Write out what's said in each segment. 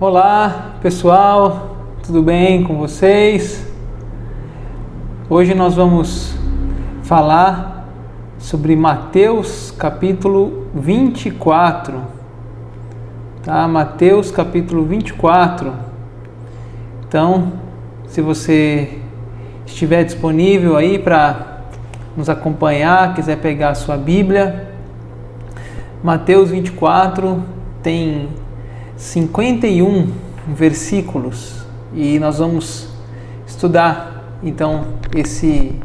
Olá pessoal, tudo bem com vocês? Hoje nós vamos falar sobre Mateus capítulo 24, tá? Mateus capítulo 24. Então, se você estiver disponível aí para nos acompanhar, quiser pegar a sua Bíblia, Mateus 24 tem 51 versículos e nós vamos estudar então esse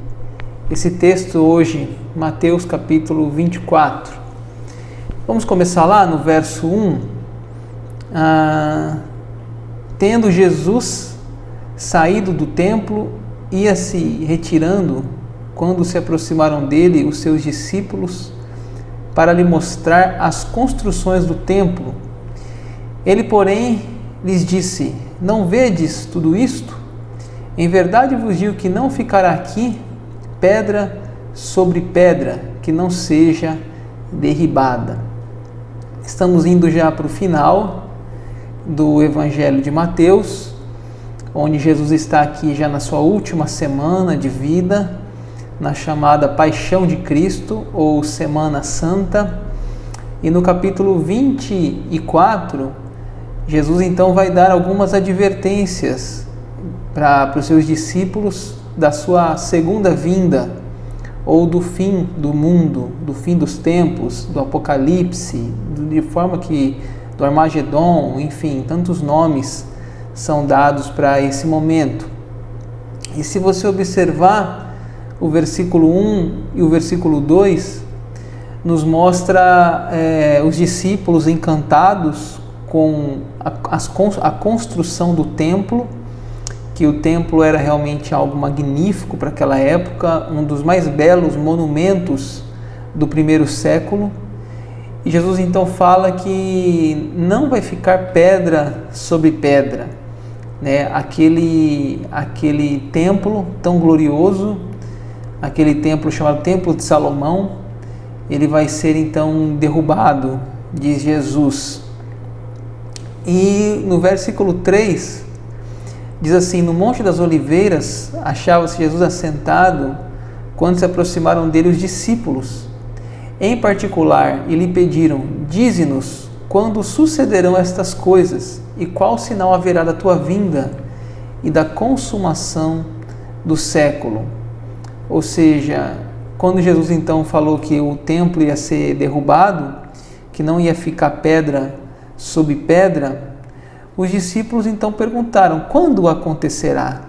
texto hoje, Mateus capítulo 24. Vamos começar lá no verso 1. Tendo Jesus saído do templo, ia se retirando, quando se aproximaram dele os seus discípulos para lhe mostrar as construções do templo. Ele, porém, lhes disse: não vedes tudo isto? Em verdade vos digo que não ficará aqui pedra sobre pedra que não seja derribada. Estamos indo já para o final do Evangelho de Mateus, onde Jesus está aqui já na sua última semana de vida, na chamada Paixão de Cristo, ou Semana Santa. E no capítulo 24, Jesus então vai dar algumas advertências para os seus discípulos da sua segunda vinda, ou do fim do mundo, do fim dos tempos, do Apocalipse, de forma que do Armagedon, enfim, tantos nomes são dados para esse momento. E se você observar o versículo 1 e o versículo 2, nos mostra os discípulos encantados com a construção do templo, que o templo era realmente algo magnífico para aquela época, um dos mais belos monumentos do primeiro século. E Jesus então fala que não vai ficar pedra sobre pedra, né? Aquele templo tão glorioso, aquele templo chamado Templo de Salomão, ele vai ser então derrubado, diz Jesus. E no versículo 3, diz assim: no Monte das Oliveiras achava-se Jesus assentado, quando se aproximaram dele os discípulos, em particular, e lhe pediram: dize-nos, quando sucederão estas coisas, e qual sinal haverá da tua vinda e da consumação do século? Ou seja, quando Jesus então falou que o templo ia ser derrubado, que não ia ficar pedra sobre pedra, os discípulos então perguntaram: quando acontecerá?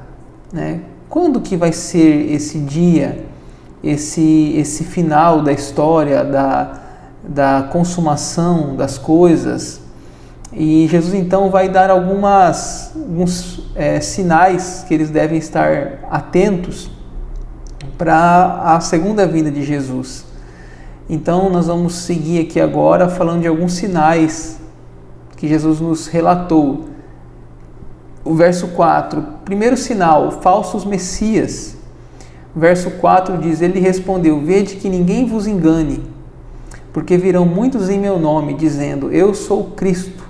Né? Quando que vai ser esse dia, esse final da história, da consumação das coisas? E Jesus então vai dar alguns sinais que eles devem estar atentos para a segunda vinda de Jesus. Então nós vamos seguir aqui agora falando de alguns sinais que Jesus nos relatou. O verso 4, primeiro sinal, falsos messias. Verso 4 diz: ele respondeu: vede que ninguém vos engane, porque virão muitos em meu nome, dizendo: eu sou o Cristo,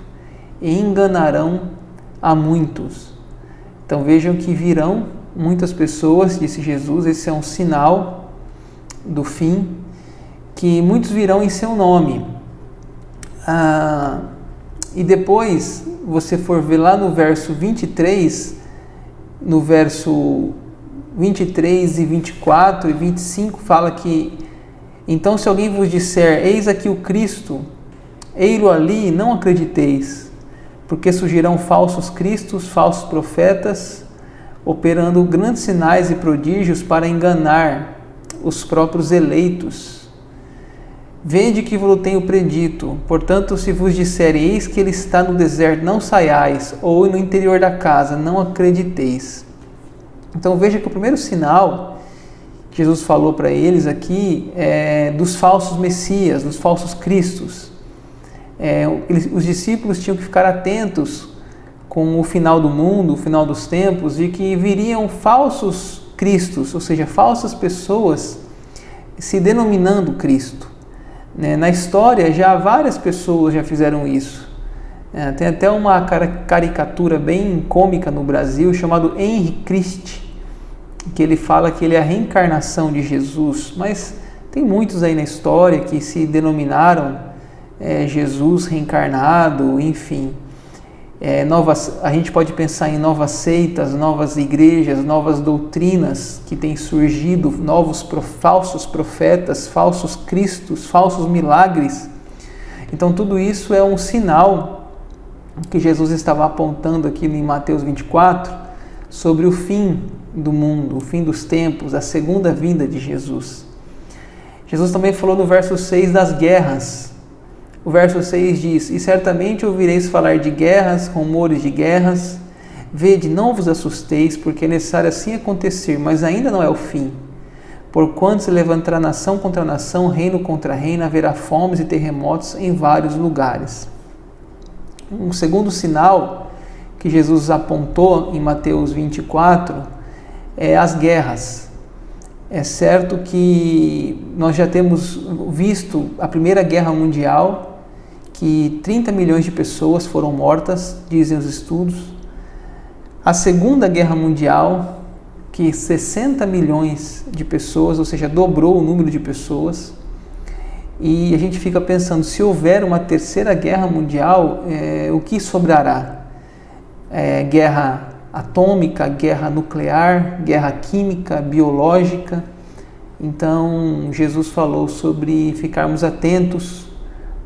e enganarão a muitos. Então vejam que virão muitas pessoas, disse Jesus, esse é um sinal do fim, que muitos virão em seu nome. E depois, você for ver lá no verso 23, no verso 23 e 24 e 25, fala que: então se alguém vos disser, eis aqui o Cristo, ei-lo ali, não acrediteis, porque surgirão falsos cristos, falsos profetas, operando grandes sinais e prodígios para enganar os próprios eleitos. Vede que vos tenho predito, portanto, se vos disserem, eis que ele está no deserto, não saiais, ou no interior da casa, não acrediteis. Então veja que o primeiro sinal que Jesus falou para eles aqui é dos falsos messias, dos falsos cristos. Os discípulos tinham que ficar atentos com o final do mundo, o final dos tempos, de que viriam falsos cristos, ou seja, falsas pessoas se denominando Cristo. Na história, várias pessoas já fizeram isso. Tem até uma caricatura bem cômica no Brasil chamado Henri Christ, que ele fala que ele é a reencarnação de Jesus, mas tem muitos aí na história que se denominaram Jesus reencarnado, enfim. A gente pode pensar em novas seitas, novas igrejas, novas doutrinas que têm surgido, novos falsos profetas, falsos cristos, falsos milagres. Então tudo isso é um sinal que Jesus estava apontando aqui em Mateus 24 sobre o fim do mundo, o fim dos tempos, a segunda vinda de Jesus. Jesus também falou no verso 6 das guerras. O verso 6 diz: E certamente ouvireis falar de guerras, rumores de guerras. Vede, não vos assusteis, porque é necessário assim acontecer, mas ainda não é o fim. Porquanto se levantará nação contra nação, reino contra reino, haverá fomes e terremotos em vários lugares. Um segundo sinal que Jesus apontou em Mateus 24 é as guerras. É certo que nós já temos visto a Primeira Guerra Mundial, que 30 milhões de pessoas foram mortas, dizem os estudos. A Segunda Guerra Mundial, que 60 milhões de pessoas, ou seja, dobrou o número de pessoas. E a gente fica pensando, se houver uma terceira guerra mundial, o que sobrará? Guerra atômica, guerra nuclear, guerra química, biológica. Então, Jesus falou sobre ficarmos atentos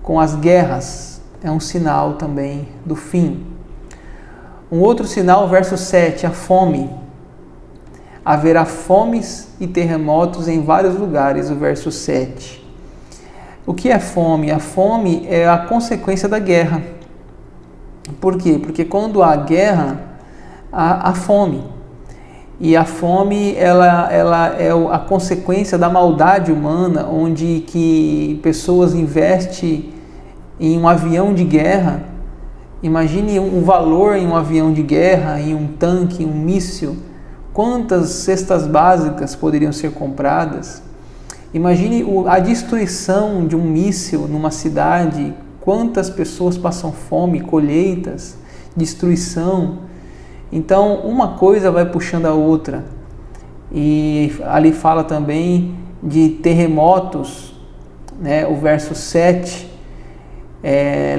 com as guerras. É um sinal também do fim. Um outro sinal, verso 7, a fome. Haverá fomes e terremotos em vários lugares, o verso 7. O que é fome? A fome é a consequência da guerra. Por quê? Porque quando há guerra, há fome. E a fome ela é a consequência da maldade humana, onde que pessoas investem em um avião de guerra. Imagine um valor em um avião de guerra, em um tanque, em um míssil. Quantas cestas básicas poderiam ser compradas? Imagine a destruição de um míssil numa cidade, quantas pessoas passam fome, colheitas, destruição. Então, uma coisa vai puxando a outra. E ali fala também de terremotos, né? O verso 7,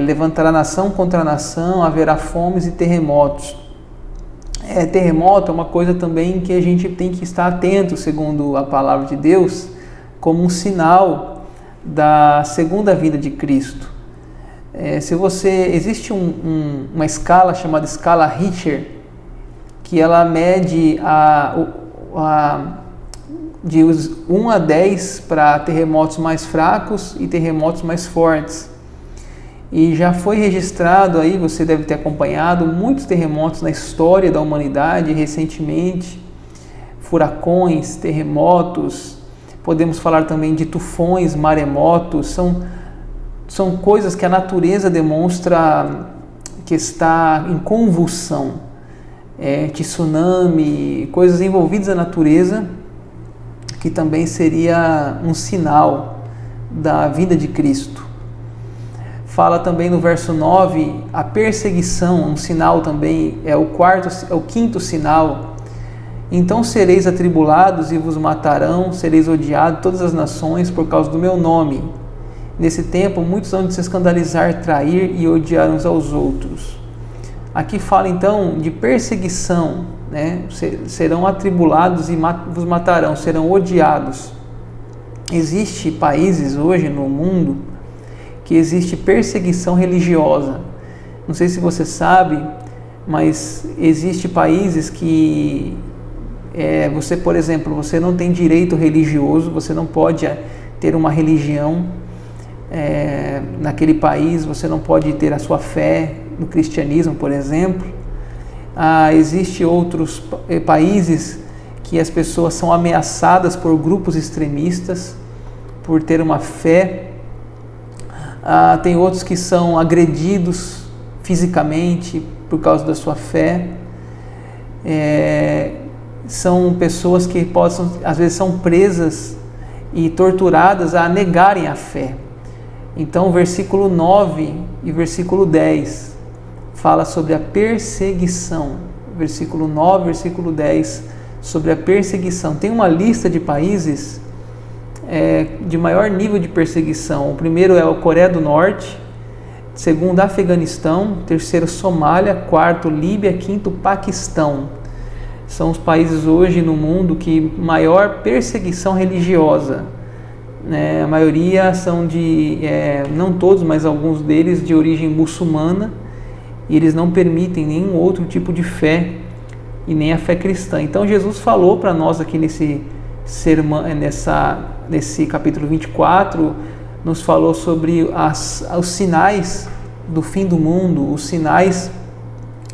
levantará nação contra nação, haverá fomes e terremotos. Terremoto é uma coisa também que a gente tem que estar atento, segundo a palavra de Deus, como um sinal da segunda vinda de Cristo. Existe uma escala chamada escala Richter, que ela mede de 1 a 10 para terremotos mais fracos e terremotos mais fortes. E já foi registrado aí, você deve ter acompanhado, muitos terremotos na história da humanidade recentemente, furacões, terremotos. Podemos falar também de tufões, maremotos, são coisas que a natureza demonstra que está em convulsão. Tsunami, coisas envolvidas na natureza, que também seria um sinal da vinda de Cristo. Fala também no verso 9, a perseguição, um sinal também, é o quinto sinal. Então sereis atribulados e vos matarão, sereis odiados de todas as nações por causa do meu nome. Nesse tempo, muitos hão de se escandalizar, trair e odiar uns aos outros. Aqui fala então de perseguição, né? Serão atribulados e vos matarão, serão odiados. Existem países hoje no mundo que existe perseguição religiosa. Não sei se você sabe, mas existem países que você, por exemplo, você não tem direito religioso, você não pode ter uma religião naquele país, você não pode ter a sua fé no cristianismo, por exemplo. Existem outros países que as pessoas são ameaçadas por grupos extremistas por ter uma fé. Tem outros que são agredidos fisicamente por causa da sua fé. São pessoas que às vezes são presas e torturadas a negarem a fé. Então, versículo 9 e versículo 10 fala sobre a perseguição. Versículo 9, versículo 10, sobre a perseguição. Tem uma lista de países de maior nível de perseguição. O primeiro é a Coreia do Norte, segundo Afeganistão, terceiro Somália, quarto Líbia, quinto Paquistão. São os países hoje no mundo que maior perseguição religiosa. A maioria são não todos, mas alguns deles de origem muçulmana, e eles não permitem nenhum outro tipo de fé e nem a fé cristã. Então Jesus falou para nós aqui nesse sermão, nesse capítulo 24, nos falou sobre os sinais do fim do mundo, os sinais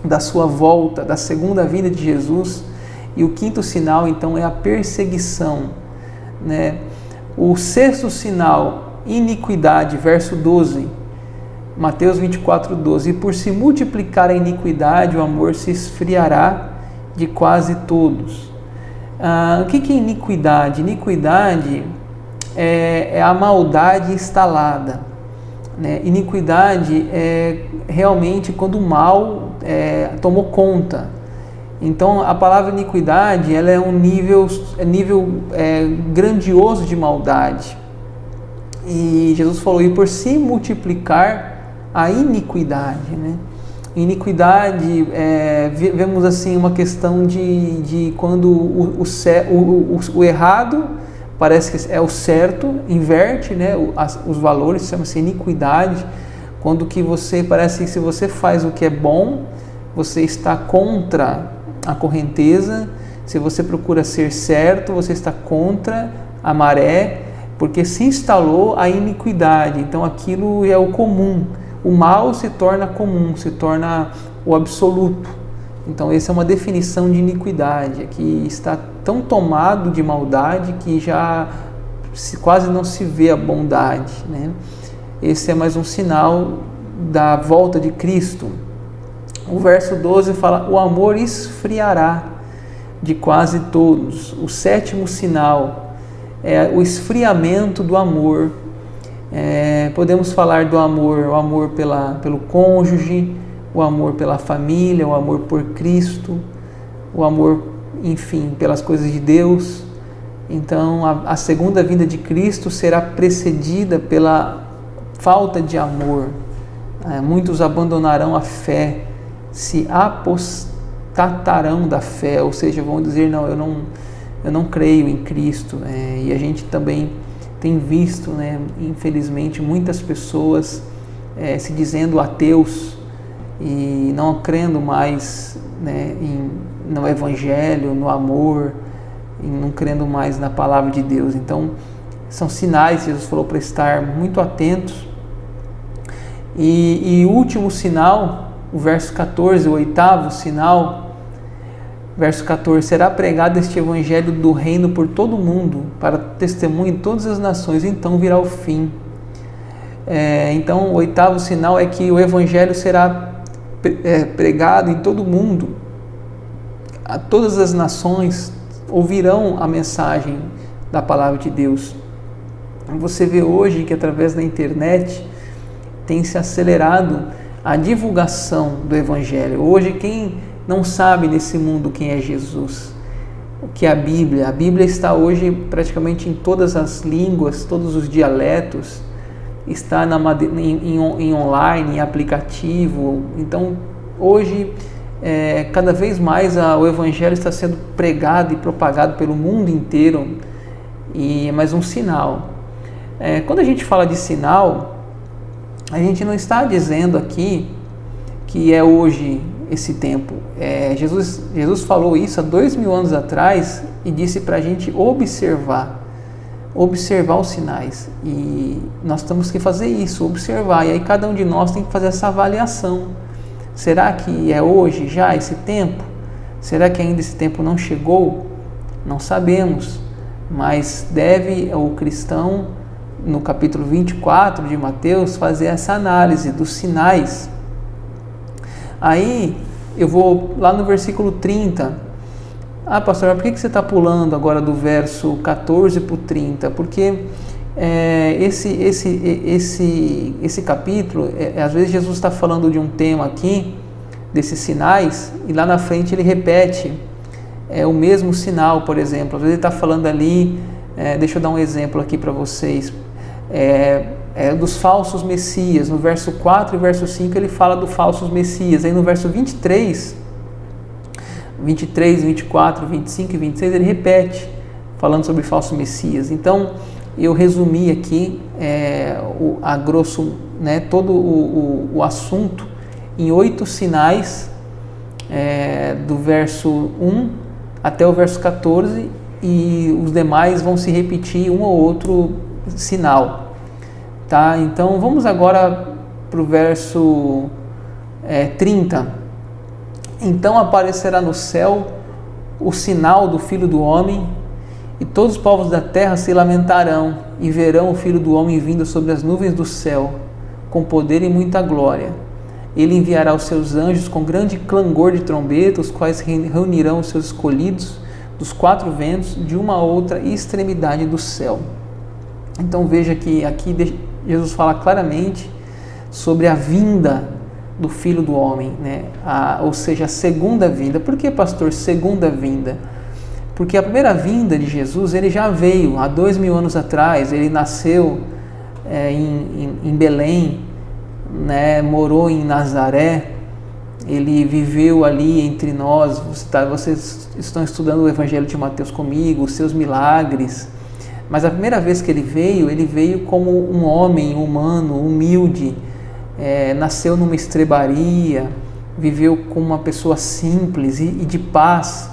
da sua volta, da segunda vinda de Jesus. E o quinto sinal, então, é a perseguição, O sexto sinal, iniquidade, verso 12, Mateus 24, 12. E por se multiplicar a iniquidade, o amor se esfriará de quase todos. O que é iniquidade? Iniquidade é a maldade instalada. Iniquidade é realmente quando o mal tomou conta. Então a palavra iniquidade, ela é um nível grandioso de maldade. E Jesus falou, e por se multiplicar a iniquidade, Iniquidade, vemos assim uma questão de quando o errado parece que é o certo, inverte, os valores, chama-se iniquidade. Quando que parece que se você faz o que é bom, você está contra a correnteza. Se você procura ser certo, você está contra a maré, porque se instalou a iniquidade. Então aquilo é o comum. O mal se torna comum, se torna o absoluto. Então essa é uma definição de iniquidade, que está tão tomado de maldade que já quase não se vê a bondade. Esse é mais um sinal da volta de Cristo. O verso 12 fala, o amor esfriará de quase todos. O sétimo sinal é o esfriamento do amor. Podemos falar do amor, o amor pelo cônjuge, o amor pela família, o amor por Cristo, o amor, enfim, pelas coisas de Deus. Então a segunda vinda de Cristo será precedida pela falta de amor. Muitos abandonarão a fé, se apostatarão da fé, ou seja, vão dizer, não, eu não creio em Cristo. E a gente também tem visto, infelizmente, muitas pessoas se dizendo ateus e não crendo mais no Evangelho, no amor, e não crendo mais na palavra de Deus. Então, são sinais, Jesus falou para estar muito atentos. E o último sinal, o verso 14, o oitavo sinal, verso 14, será pregado este evangelho do reino por todo o mundo, para testemunho em todas as nações, então virá o fim. Então o oitavo sinal é que o evangelho será pregado em todo o mundo, a todas as nações ouvirão a mensagem da palavra de Deus. Você vê hoje que através da internet tem se acelerado a divulgação do evangelho. Hoje quem não sabe nesse mundo quem é Jesus, o que é a Bíblia. A Bíblia está hoje praticamente em todas as línguas, todos os dialetos, está em online, em aplicativo. Então, hoje, cada vez mais o Evangelho está sendo pregado e propagado pelo mundo inteiro, e é mais um sinal. Quando a gente fala de sinal, a gente não está dizendo aqui que é hoje esse tempo. Jesus falou isso há 2000 anos atrás e disse para a gente observar os sinais, e nós temos que fazer isso, observar, e aí cada um de nós tem que fazer essa avaliação. Será que é hoje já esse tempo? Será que ainda esse tempo não chegou? Não sabemos, mas deve o cristão, no capítulo 24 de Mateus, fazer essa análise dos sinais. Aí eu vou lá no versículo 30. Pastor, por que você está pulando agora do verso 14 para o 30? Porque esse capítulo, às vezes Jesus está falando de um tema aqui desses sinais, e lá na frente ele repete o mesmo sinal, por exemplo. Às vezes ele está falando ali, deixa eu dar um exemplo aqui para vocês, dos falsos messias. No verso 4 e verso 5 ele fala dos falsos messias. Aí no verso 23, 24, 25 e 26 ele repete, falando sobre falso messias. Então eu resumi aqui a grosso, todo o assunto em 8 sinais, do verso 1 até o verso 14, e os demais vão se repetir um ou outro sinal. Tá? Então vamos agora para o verso 30. Então aparecerá no céu o sinal do Filho do Homem, e todos os povos da terra se lamentarão, e verão o Filho do Homem vindo sobre as nuvens do céu, com poder e muita glória. Ele enviará os seus anjos com grande clangor de trombeta, os quais reunirão os seus escolhidos dos 4 ventos, de uma a outra extremidade do céu. Então veja que aqui Jesus fala claramente sobre a vinda do Filho do Homem, ou seja, a segunda vinda. Por que, pastor, segunda vinda? Porque a primeira vinda de Jesus, ele já veio há 2000 anos atrás. Ele nasceu em Belém, morou em Nazaré, ele viveu ali entre nós. Vocês estão estudando o Evangelho de Mateus comigo, os seus milagres. Mas a primeira vez que ele veio como um homem humano, humilde, nasceu numa estrebaria, viveu como uma pessoa simples e de paz.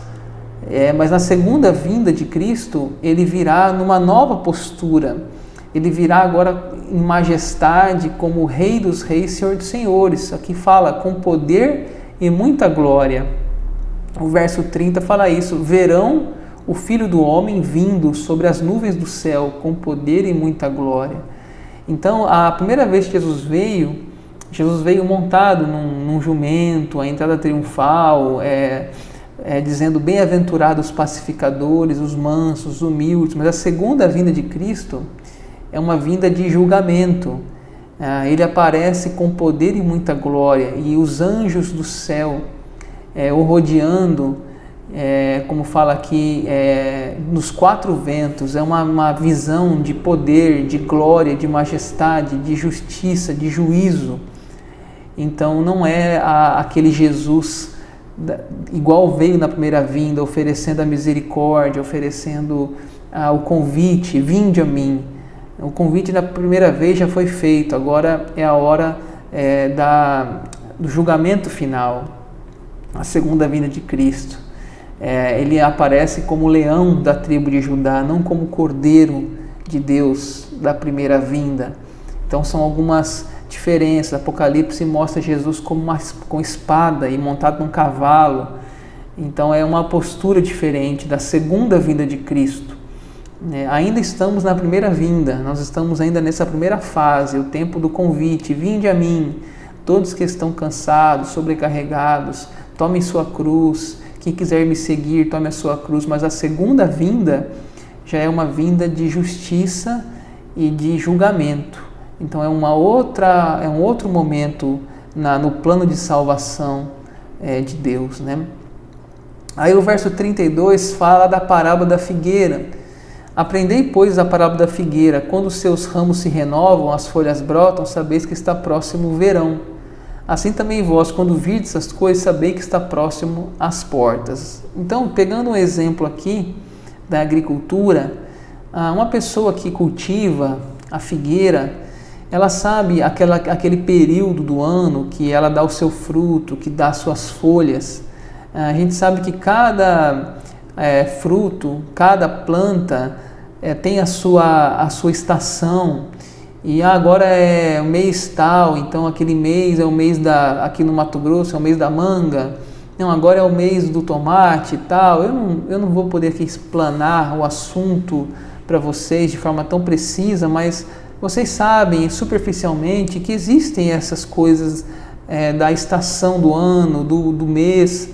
Mas na segunda vinda de Cristo, ele virá numa nova postura. Ele virá agora em majestade, como Rei dos Reis, Senhor dos Senhores. Aqui fala, com poder e muita glória. O verso 30 fala isso: verão o Filho do Homem vindo sobre as nuvens do céu, com poder e muita glória. Então, a primeira vez que Jesus veio montado num jumento, a entrada triunfal, dizendo: bem-aventurados os pacificadores, os mansos, os humildes. Mas a segunda vinda de Cristo é uma vinda de julgamento. Ele aparece com poder e muita glória, e os anjos do céu o rodeando, como fala aqui, nos 4 ventos. É uma visão de poder, de glória, de majestade, de justiça, de juízo. Então não é aquele Jesus igual veio na primeira vinda, oferecendo a misericórdia, oferecendo o convite: vinde a mim. O convite da primeira vez já foi feito, agora é a hora do julgamento final, a segunda vinda de Cristo. Ele aparece como leão da tribo de Judá, não como cordeiro de Deus da primeira vinda. Então são algumas diferenças. Apocalipse mostra Jesus com espada e montado num cavalo. Então é uma postura diferente da segunda vinda de Cristo. Ainda estamos na primeira vinda, nós estamos ainda nessa primeira fase, o tempo do convite: vinde a mim, todos que estão cansados, sobrecarregados, tomem sua cruz. Quem quiser me seguir, tome a sua cruz. Mas a segunda vinda já é uma vinda de justiça e de julgamento. Então é um outro momento no plano de salvação de Deus, Aí o verso 32 fala da parábola da figueira. Aprendei, pois, a parábola da figueira: quando os seus ramos se renovam, as folhas brotam, sabeis que está próximo o verão. Assim também vós, quando virdes essas coisas, sabeis que está próximo às portas. Então, pegando um exemplo aqui da agricultura, uma pessoa que cultiva a figueira, ela sabe aquele período do ano que ela dá o seu fruto, que dá as suas folhas. A gente sabe que cada fruto, cada planta tem a sua estação. E agora é o mês tal, então aquele mês é o mês aqui no Mato Grosso é o mês da manga. Não, agora é o mês do tomate e tal. Eu não vou poder aqui explanar o assunto para vocês de forma tão precisa, mas vocês sabem superficialmente que existem essas coisas da estação do ano, do mês,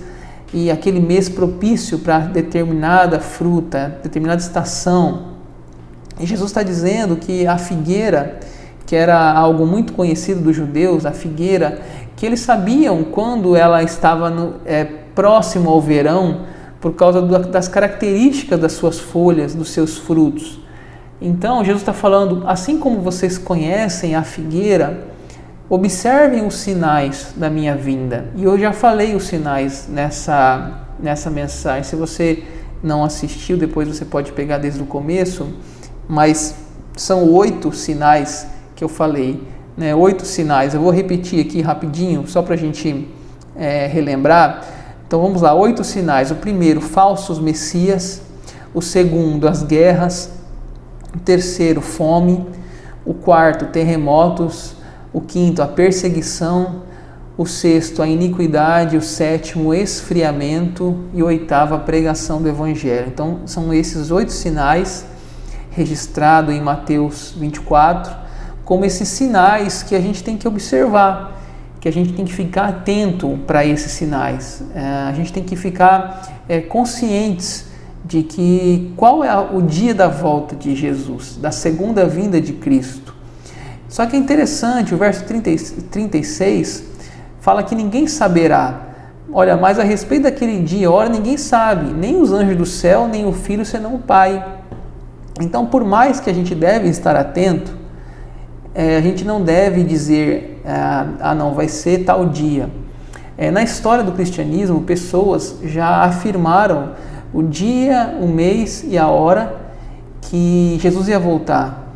e aquele mês propício para determinada fruta, determinada estação. E Jesus está dizendo que a figueira, que era algo muito conhecido dos judeus, a figueira, que eles sabiam quando ela estava próximo ao verão, por causa das características das suas folhas, dos seus frutos. Então, Jesus está falando, assim como vocês conhecem a figueira, observem os sinais da minha vinda. E eu já falei os sinais nessa mensagem. Se você não assistiu, depois você pode pegar desde o começo, mas são 8 sinais que eu falei, né? 8 sinais. Eu vou repetir aqui rapidinho, só para a gente relembrar. Então vamos lá, 8 sinais. O primeiro, falsos messias. O segundo, as guerras. O terceiro, fome. O quarto, terremotos. O quinto, a perseguição. O sexto, a iniquidade. O sétimo, o esfriamento. E o oitavo, a pregação do evangelho. Então são esses 8 sinais registrados em Mateus 24, como esses sinais que a gente tem que observar, que a gente tem que ficar atento para esses sinais. A gente tem que ficar conscientes de que qual é o dia da volta de Jesus, da segunda vinda de Cristo. Só que é interessante, o verso 36 fala que ninguém saberá. Olha, mas a respeito daquele dia e hora ninguém sabe, nem os anjos do céu, nem o Filho, senão o Pai. Então, por mais que a gente deve estar atento, a gente não deve dizer, não, vai ser tal dia. Na história do cristianismo, pessoas já afirmaram o dia, o mês e a hora que Jesus ia voltar.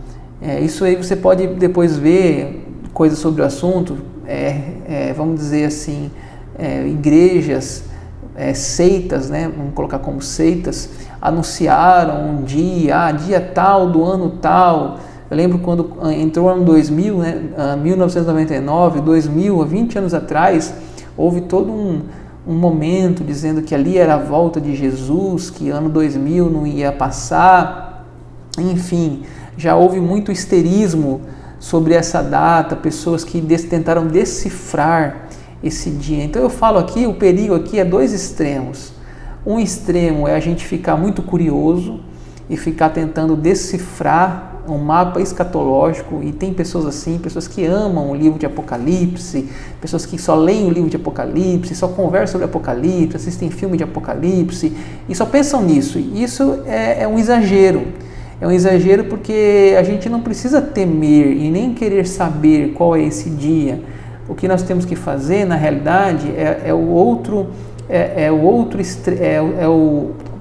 Isso aí você pode depois ver coisas sobre o assunto, vamos dizer assim, igrejas, seitas, né? Vamos colocar como seitas, anunciaram um dia, dia tal do ano tal. Eu lembro quando entrou o ano 2000, né? 1999, 2000, há 20 anos atrás, houve todo um momento dizendo que ali era a volta de Jesus, que ano 2000 não ia passar. Enfim, já houve muito histerismo sobre essa data, pessoas que tentaram decifrar esse dia. Então eu falo aqui, o perigo aqui é 2 extremos. Um extremo é a gente ficar muito curioso e ficar tentando decifrar um mapa escatológico, e tem pessoas assim, pessoas que amam o livro de Apocalipse, pessoas que só leem o livro de Apocalipse, só conversam sobre Apocalipse, assistem filme de Apocalipse e só pensam nisso. Isso é um exagero. É um exagero porque a gente não precisa temer e nem querer saber qual é esse dia. O que nós temos que fazer, na realidade,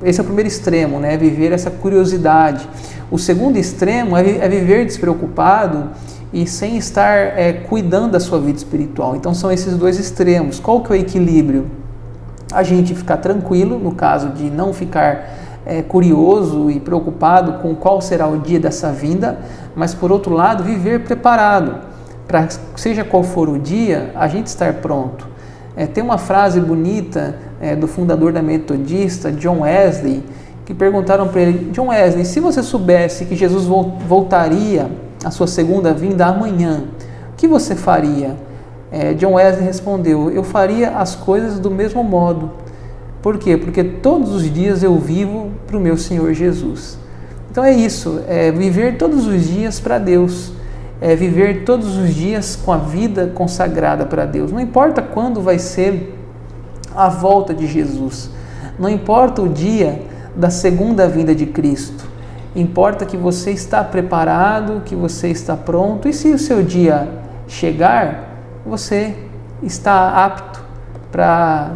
esse é o primeiro extremo, né? Viver essa curiosidade. O segundo extremo é viver despreocupado e sem estar cuidando da sua vida espiritual. Então são esses 2 extremos. Qual que é o equilíbrio? A gente ficar tranquilo, no caso de não ficar curioso e preocupado com qual será o dia dessa vinda, mas por outro lado, viver preparado, para seja qual for o dia, a gente estar pronto. Tem uma frase bonita do fundador da Metodista, John Wesley, que perguntaram para ele: John Wesley, se você soubesse que Jesus voltaria a sua segunda vinda amanhã, o que você faria? John Wesley respondeu: eu faria as coisas do mesmo modo. Por quê? Porque todos os dias eu vivo para o meu Senhor Jesus. Então é isso, viver todos os dias para Deus, viver todos os dias com a vida consagrada para Deus. Não importa quando vai ser a volta de Jesus, não importa o dia da segunda vinda de Cristo, importa que você está preparado, que você está pronto, e se o seu dia chegar, você está apto para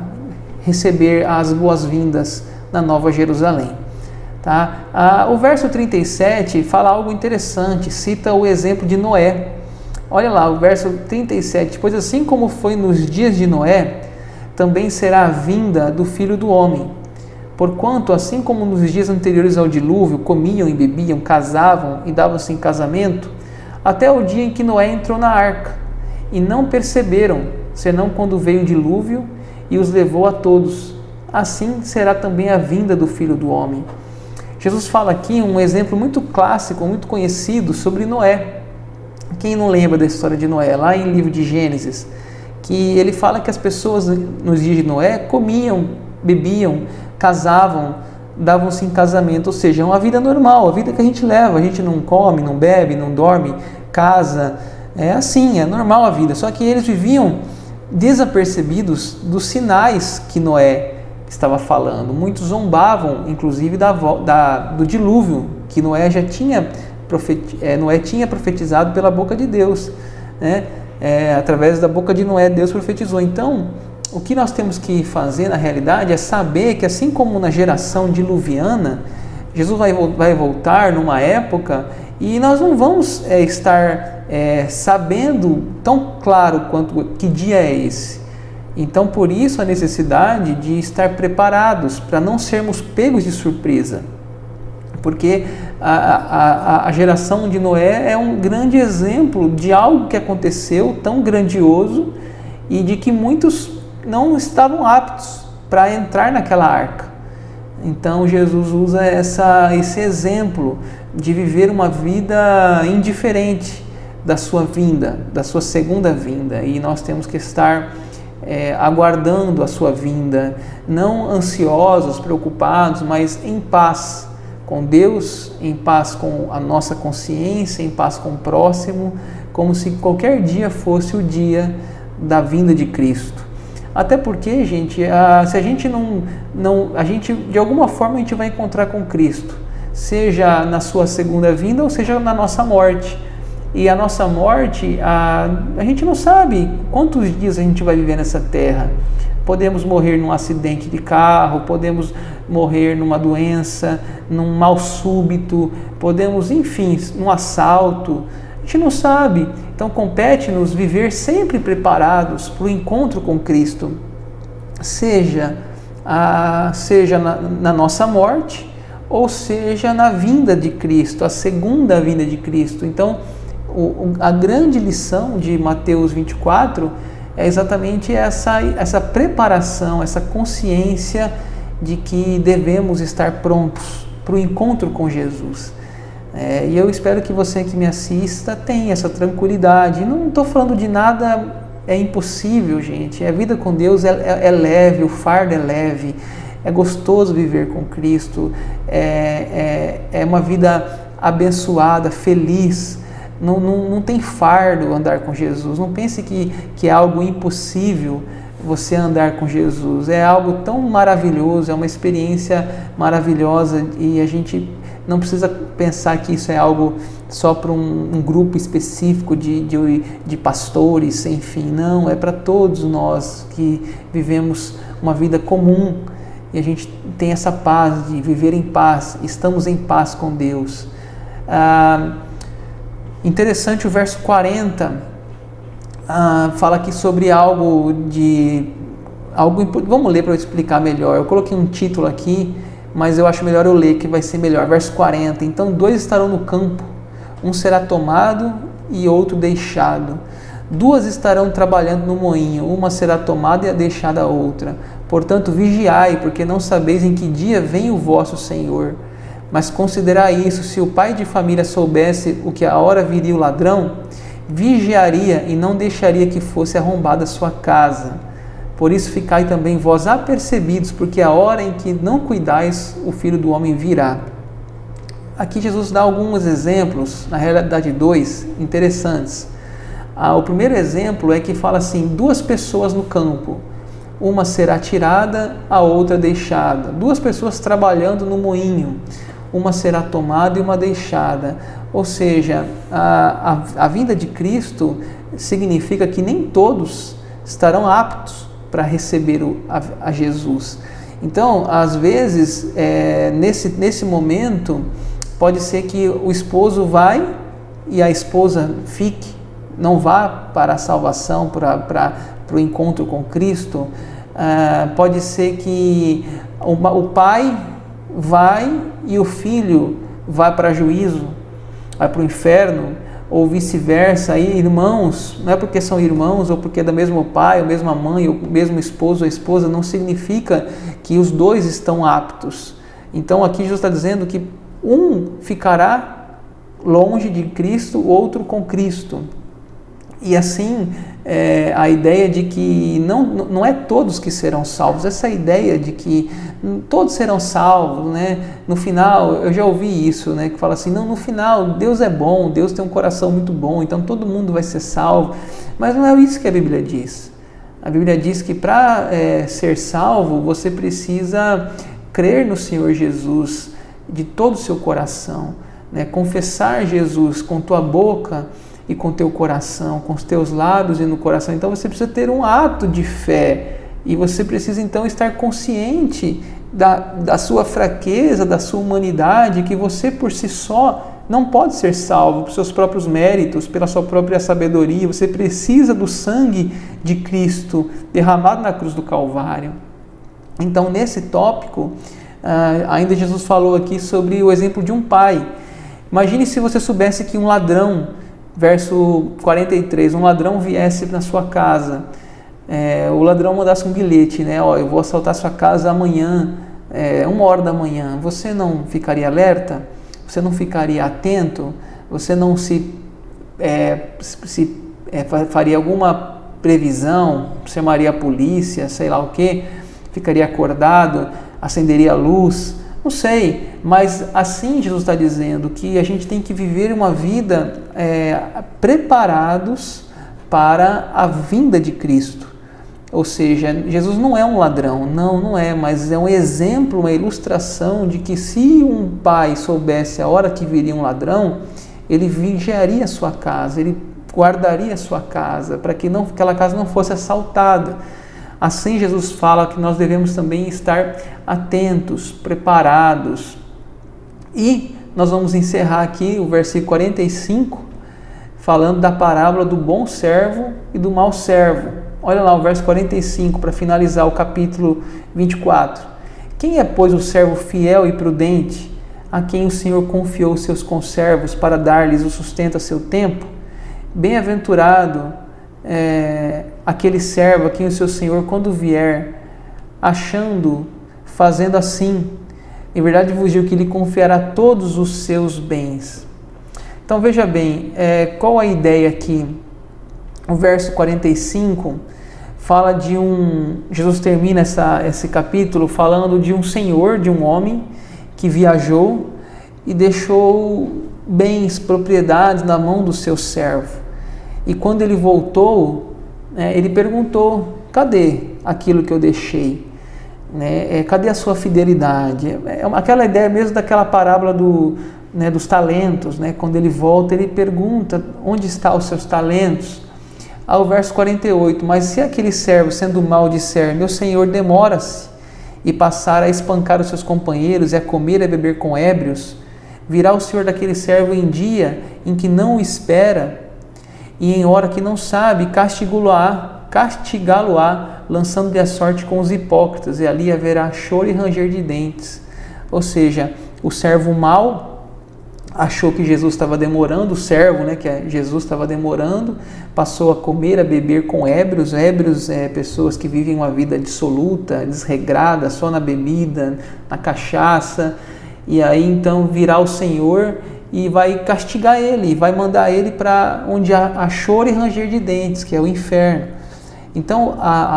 receber as boas-vindas na Nova Jerusalém. Tá? O verso 37 fala algo interessante, cita o exemplo de Noé. Olha lá, o verso 37, pois assim como foi nos dias de Noé, também será a vinda do Filho do Homem. Porquanto, assim como nos dias anteriores ao dilúvio, comiam e bebiam, casavam e davam-se em casamento, até o dia em que Noé entrou na arca, e não perceberam, senão quando veio o dilúvio e os levou a todos. Assim será também a vinda do Filho do Homem. Jesus fala aqui um exemplo muito clássico, muito conhecido sobre Noé. Quem não lembra da história de Noé? Lá em livro de Gênesis, que ele fala que as pessoas nos dias de Noé comiam, bebiam, casavam, davam-se em casamento, ou seja, é uma vida normal, a vida que a gente leva, a gente não come, não bebe, não dorme, casa. É assim, é normal a vida. Só que eles viviam desapercebidos dos sinais que Noé estava falando. Muitos zombavam, inclusive, do dilúvio, que Noé já tinha, Noé tinha profetizado pela boca de Deus, né? Através da boca de Noé, Deus profetizou. Então, o que nós temos que fazer, na realidade, é saber que, assim como na geração diluviana, Jesus vai voltar numa época e nós não vamos estar sabendo tão claro quanto que dia é esse. Então, por isso, a necessidade de estar preparados para não sermos pegos de surpresa. Porque a geração de Noé é um grande exemplo de algo que aconteceu tão grandioso e de que muitos não estavam aptos para entrar naquela arca. Então Jesus usa esse exemplo de viver uma vida indiferente da sua vinda, da sua segunda vinda, e nós temos que estar aguardando a sua vinda, não ansiosos, preocupados, mas em paz com Deus, em paz com a nossa consciência, em paz com o próximo, como se qualquer dia fosse o dia da vinda de Cristo. Até porque, gente, se a gente a gente, de alguma forma, a gente vai encontrar com Cristo, seja na sua segunda vinda ou seja na nossa morte. E a nossa morte, a gente não sabe quantos dias a gente vai viver nessa terra. Podemos morrer num acidente de carro, podemos morrer numa doença, num mal súbito, podemos, enfim, num assalto. A gente não sabe. Então compete-nos viver sempre preparados para o encontro com Cristo, seja na nossa morte ou seja na vinda de Cristo, a segunda vinda de Cristo. Então a grande lição de Mateus 24 é exatamente essa preparação, essa consciência de que devemos estar prontos para o encontro com Jesus. E eu espero que você que me assista tenha essa tranquilidade. Não estou falando de nada impossível, gente. A vida com Deus é leve, o fardo é leve, é gostoso viver com Cristo, é uma vida abençoada, feliz. Não tem fardo andar com Jesus. Não pense que é algo impossível você andar com Jesus. É algo tão maravilhoso, é uma experiência maravilhosa, e a gente não precisa pensar que isso é algo só para um grupo específico de pastores, enfim. Não, é para todos nós que vivemos uma vida comum e a gente tem essa paz de viver em paz, estamos em paz com Deus. Interessante o verso 40, fala aqui sobre algo. Vamos ler para eu explicar melhor. Eu coloquei um título aqui, mas eu acho melhor eu ler, que vai ser melhor. Verso 40, então 2 estarão no campo, um será tomado e outro deixado. 2 estarão trabalhando no moinho, uma será tomada e deixada a outra. Portanto, vigiai, porque não sabeis em que dia vem o vosso Senhor. Mas considerai isso: se o pai de família soubesse o que a hora viria o ladrão, vigiaria e não deixaria que fosse arrombada a sua casa. Por isso ficai também vós apercebidos, porque a hora em que não cuidais, o Filho do Homem virá. Aqui Jesus dá alguns exemplos, na realidade 2, interessantes. O primeiro exemplo é que fala assim: 2 pessoas no campo, uma será tirada, a outra deixada. 2 pessoas trabalhando no moinho, uma será tomada e uma deixada. Ou seja, a vinda de Cristo significa que nem todos estarão aptos para receber a Jesus. Então, às vezes, nesse momento, pode ser que o esposo vai e a esposa fique, não vá para a salvação, para o encontro com Cristo. Pode ser que o pai vai e o filho vai para juízo, vai para o inferno, ou vice-versa. Aí, irmãos, não é porque são irmãos ou porque é do mesmo pai, ou mesma mãe, ou mesmo esposo ou esposa, não significa que os 2 estão aptos. Então aqui Jesus está dizendo que um ficará longe de Cristo, o outro com Cristo. E assim, a ideia de que não é todos que serão salvos, essa ideia de que todos serão salvos, né? No final, eu já ouvi isso, né? Que fala assim, não, no final Deus é bom, Deus tem um coração muito bom, então todo mundo vai ser salvo, mas não é isso que a Bíblia diz. A Bíblia diz que para ser salvo, você precisa crer no Senhor Jesus de todo o seu coração, né? Confessar Jesus com tua boca e com teu coração, com os teus lábios e no coração. Então você precisa ter um ato de fé e você precisa então estar consciente da sua fraqueza, da sua humanidade, que você por si só não pode ser salvo por seus próprios méritos, pela sua própria sabedoria. Você precisa do sangue de Cristo derramado na cruz do Calvário. Então, nesse tópico, ainda Jesus falou aqui sobre o exemplo de um pai. Imagine se você soubesse que um ladrão, verso 43, um ladrão viesse na sua casa, o ladrão mandasse um bilhete, né? Ó, eu vou assaltar sua casa amanhã, 1h da manhã. Você não ficaria alerta? Você não ficaria atento? Você não faria alguma previsão? Chamaria a polícia, sei lá o quê? Ficaria acordado? Acenderia a luz? Não sei, mas assim Jesus está dizendo que a gente tem que viver uma vida preparados para a vinda de Cristo. Ou seja, Jesus não é um ladrão, não é, mas é um exemplo, uma ilustração de que se um pai soubesse a hora que viria um ladrão, ele vigiaria a sua casa, ele guardaria a sua casa, para que aquela casa não fosse assaltada. Assim Jesus fala que nós devemos também estar atentos, preparados. E nós vamos encerrar aqui o versículo 45, falando da parábola do bom servo e do mau servo. Olha lá o verso 45 para finalizar o capítulo 24. Quem é, pois, o servo fiel e prudente, a quem o Senhor confiou os seus conservos para dar-lhes o sustento a seu tempo? Bem-aventurado aquele servo a quem o seu Senhor, quando vier, achando, fazendo assim, em verdade vos digo que lhe confiará todos os seus bens. Então veja bem, qual a ideia aqui? O verso 45 fala de Jesus termina esse capítulo falando de um senhor, de um homem que viajou e deixou bens, propriedades na mão do seu servo. E quando ele voltou, ele perguntou, cadê aquilo que eu deixei? Cadê a sua fidelidade? Aquela ideia mesmo daquela parábola dos talentos, né? Quando ele volta, ele pergunta, onde estão os seus talentos? Ao verso 48, mas se aquele servo, sendo mau, disser, meu senhor demora-se, e passar a espancar os seus companheiros, e a comer e a beber com ébrios, virá o senhor daquele servo em dia em que não o espera, e em hora que não sabe, castigá-lo-á, lançando-lhe a sorte com os hipócritas, e ali haverá choro e ranger de dentes. Ou seja, o servo mau achou que Jesus estava demorando, o servo, que Jesus estava demorando, passou a comer, a beber com ébrios. Ébrios pessoas que vivem uma vida dissoluta, desregrada, só na bebida, na cachaça, e aí então virá o Senhor e vai castigar ele, vai mandar ele para onde há choro e ranger de dentes, que é o inferno. Então,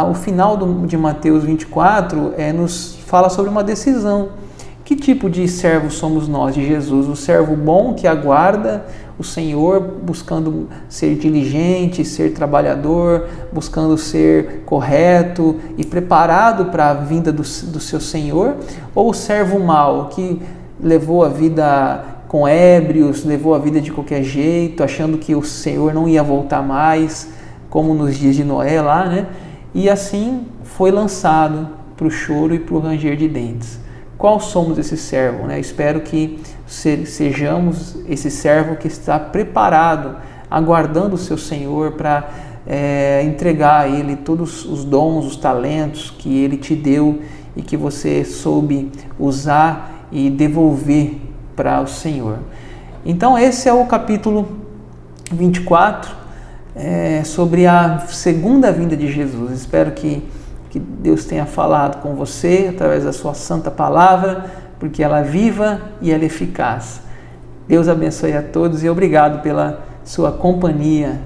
o final de Mateus 24 nos fala sobre uma decisão. Que tipo de servo somos nós de Jesus? O servo bom que aguarda o Senhor, buscando ser diligente, ser trabalhador, buscando ser correto e preparado para a vinda do seu Senhor? Ou o servo mau que levou a vida com ébrios, levou a vida de qualquer jeito, achando que o Senhor não ia voltar mais, como nos dias de Noé lá, né? E assim foi lançado para o choro e para o ranger de dentes. Qual somos esse servo? Espero que sejamos esse servo que está preparado, aguardando o seu Senhor para entregar a Ele todos os dons, os talentos que Ele te deu e que você soube usar e devolver para o Senhor. Então esse é o capítulo 24, sobre a segunda vinda de Jesus. Espero que Deus tenha falado com você através da sua santa palavra, porque ela é viva e ela é eficaz. Deus abençoe a todos e obrigado pela sua companhia